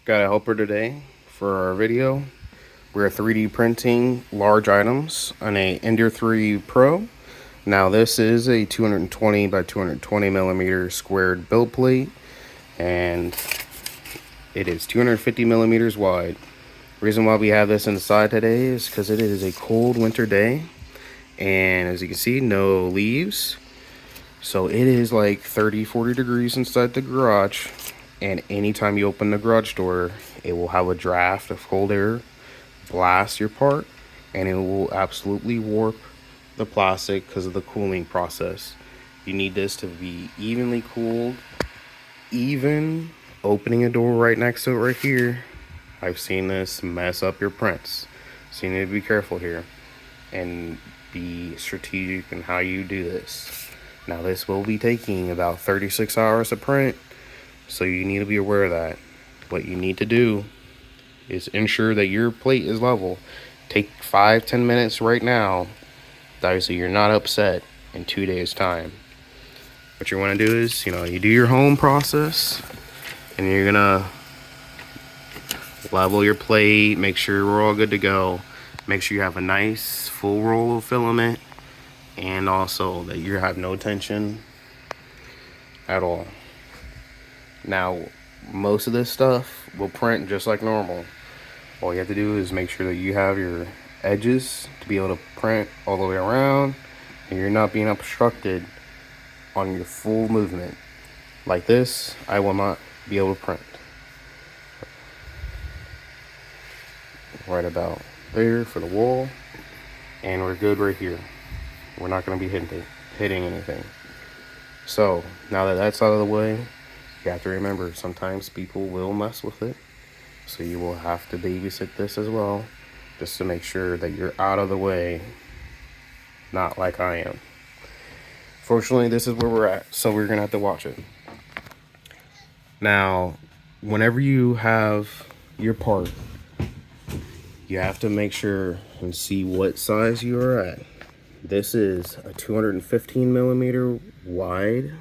Got a helper today for our video. We're 3D printing large items on a Ender 3 Pro. Now this is a 220 by 220 millimeter squared build plate, and it is 250 millimeters wide. Reason why we have this inside today is because it is a cold winter day, and as you can see, no leaves. So it is like 30-40 degrees inside the garage, and anytime you open the garage door, it will have a draft of cold air blast your part, and it will absolutely warp the plastic because of the cooling process. You need this to be evenly cooled. Even opening a door right next to it right here, I've seen this mess up your prints. So you need to be careful here and be strategic in how you do this. Now this will be taking about 36 hours to print, so you need to be aware of that. What you need to do is ensure that your plate is level. Take 5-10 minutes right now, so you're not upset in 2 days time. What you want to do is, you do your home process, and you're gonna level your plate, make sure we're all good to go. Make sure you have a nice full roll of filament, and also that you have no tension at all. Now, most of this stuff will print just like normal. All you have to do is make sure that you have your edges to be able to print all the way around, and you're not being obstructed on your full movement. Like this, I will not be able to print. Right about there for the wall, and we're good right here. We're not going to be hitting anything. So now that that's out of the way, you have to remember sometimes people will mess with it, so you will have to babysit this as well, just to make sure that you're out of the way, not like I am. Fortunately, this is where we're at, so we're gonna have to watch it. Now, whenever you have your part, you have to make sure and see what size you are at. This is a 215 millimeter wide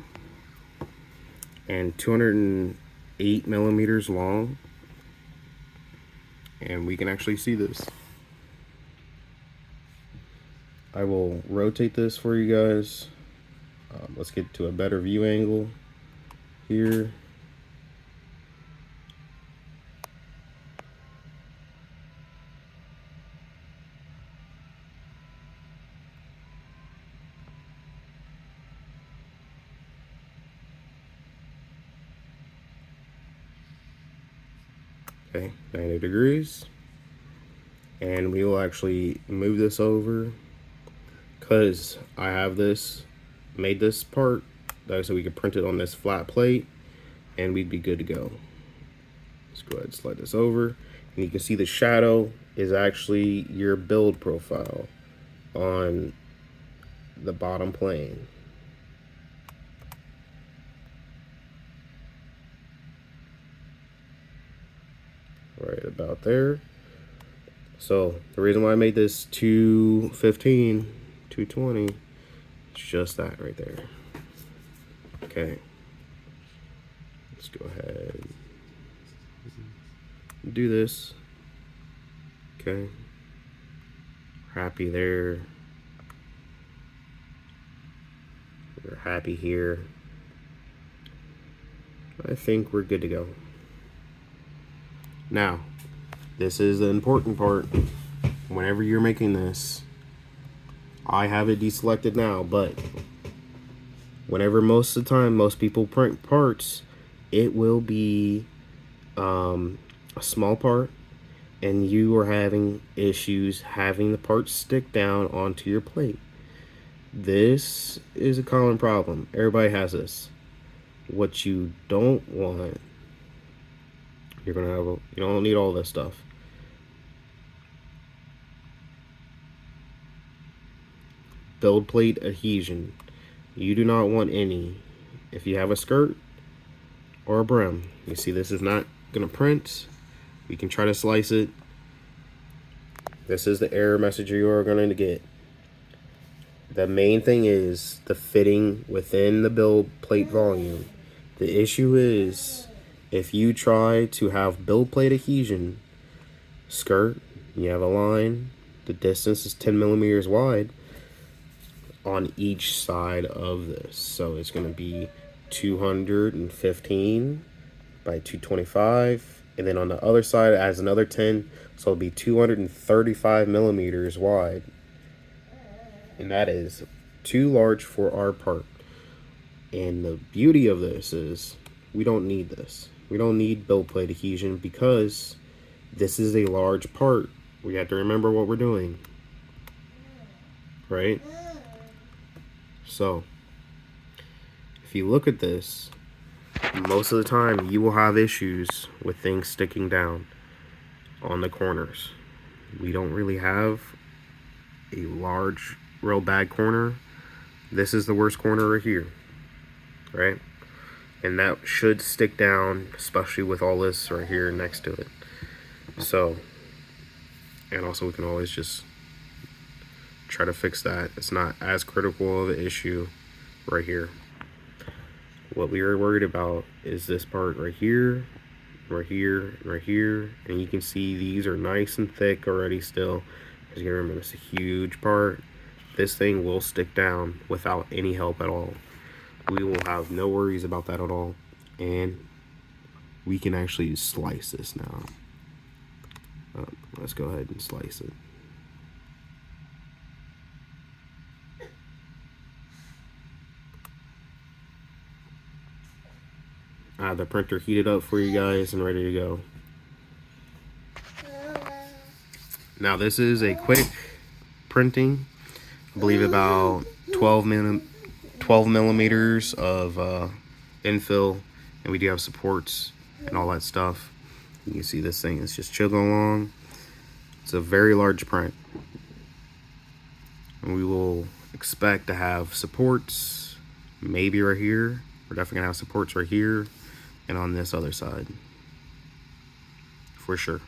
and 208 millimeters long, and we can actually see this. I will rotate this for you guys. Let's get to a better view angle here. Okay, 90 degrees. And we will actually move this over because I have made this part so we can print it on this flat plate, and we'd be good to go. Let's go ahead and slide this over, and you can see the shadow is actually your build profile on the bottom plane. Right about there. So the reason why I made this 215, 220, it's just that right there. Okay. Let's go ahead and do this. Okay. Happy there. We're happy here. I think we're good to go. Now, this is the important part. Whenever you're making this, I have it deselected now, but whenever most of the time most people print parts, it will be a small part, and you are having issues having the parts stick down onto your plate. This is a common problem. Everybody has this. What you don't want, you're gonna have you don't need all this stuff. Build plate adhesion, you do not want any. If you have a skirt or a brim, you see this is not gonna print. We can try to slice it. This is the error message you are going to get. The main thing is the fitting within the build plate volume. The issue is If you try to have build plate adhesion skirt, you have a line, the distance is 10 millimeters wide on each side of this. So it's going to be 215 by 225, and then on the other side it adds another 10, so it'll be 235 millimeters wide, and that is too large for our part. And the beauty of this is we don't need this. We don't need build plate adhesion because this is a large part. We have to remember what we're doing, right? So if you look at this, most of the time you will have issues with things sticking down on the corners. We don't really have a large, real bad corner. This is the worst corner right here, right? And that should stick down, especially with all this right here next to it. So, and also we can always just try to fix that. It's not as critical of an issue right here. What we were worried about is this part right here, right here, right here, and you can see these are nice and thick already still. Because you gotta remember, it's a huge part. This thing will stick down without any help at all. We will have no worries about that at all, and we can actually slice this now. Let's go ahead and slice it. I have the printer heated up for you guys and ready to go. Now this is a quick printing. I believe about 12 millimeters of infill, and we do have supports and all that stuff. You can see this thing is just chugging along. It's a very large print, and we will expect to have supports maybe right here. We're definitely gonna have supports right here and on this other side for sure.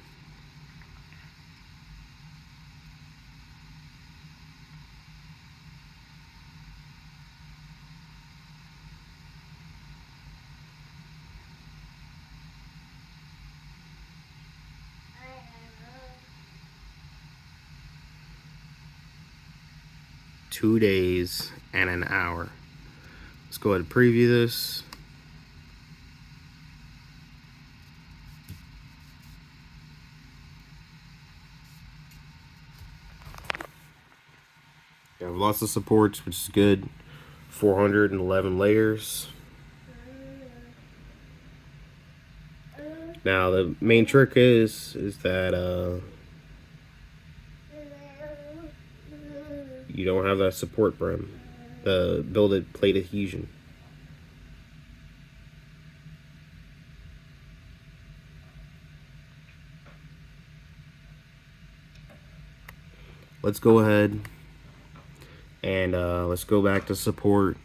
Two days and an hour. Let's go ahead and preview this. You have lots of supports, which is good. 411 layers. Now the main trick is that you don't have that support brim, the builded plate adhesion. Let's go ahead and let's go back to support,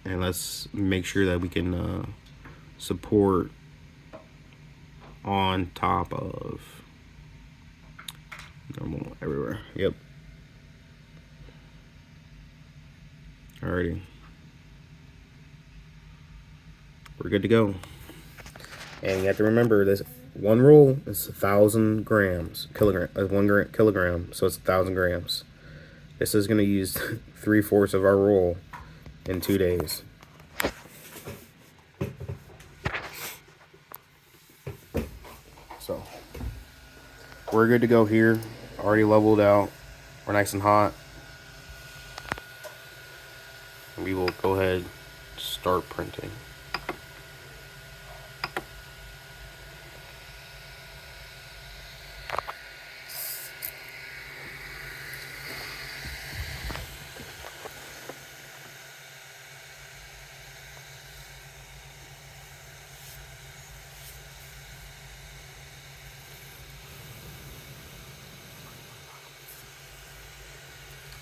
and let's make sure that we can support on top of normal everywhere. Yep. Alrighty. We're good to go. And you have to remember this one roll is 1,000 grams, kilogram, 1 kilogram, so it's 1,000 grams. This is going to use 3/4 of our roll in 2 days. So we're good to go here. Already leveled out. We're nice and hot. We will go ahead and start printing.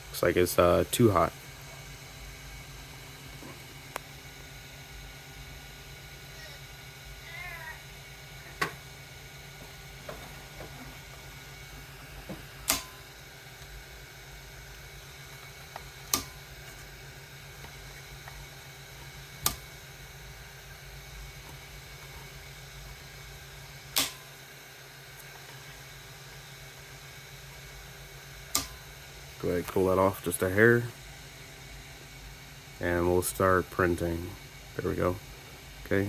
Looks like it's too hot. Go ahead and cool that off just a hair. And we'll start printing. There we go. Okay.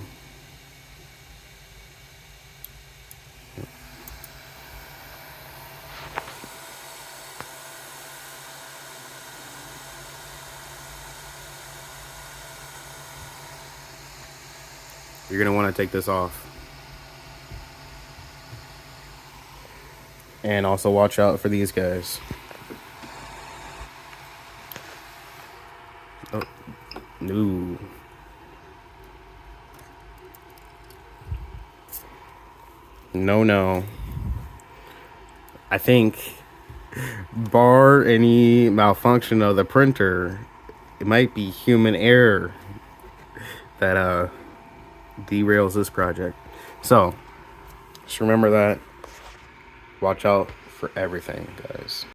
You're gonna want to take this off. And also watch out for these guys. Oh, no. No. I think, bar any malfunction of the printer, it might be human error that derails this project. So, just remember that. Watch out for everything, guys.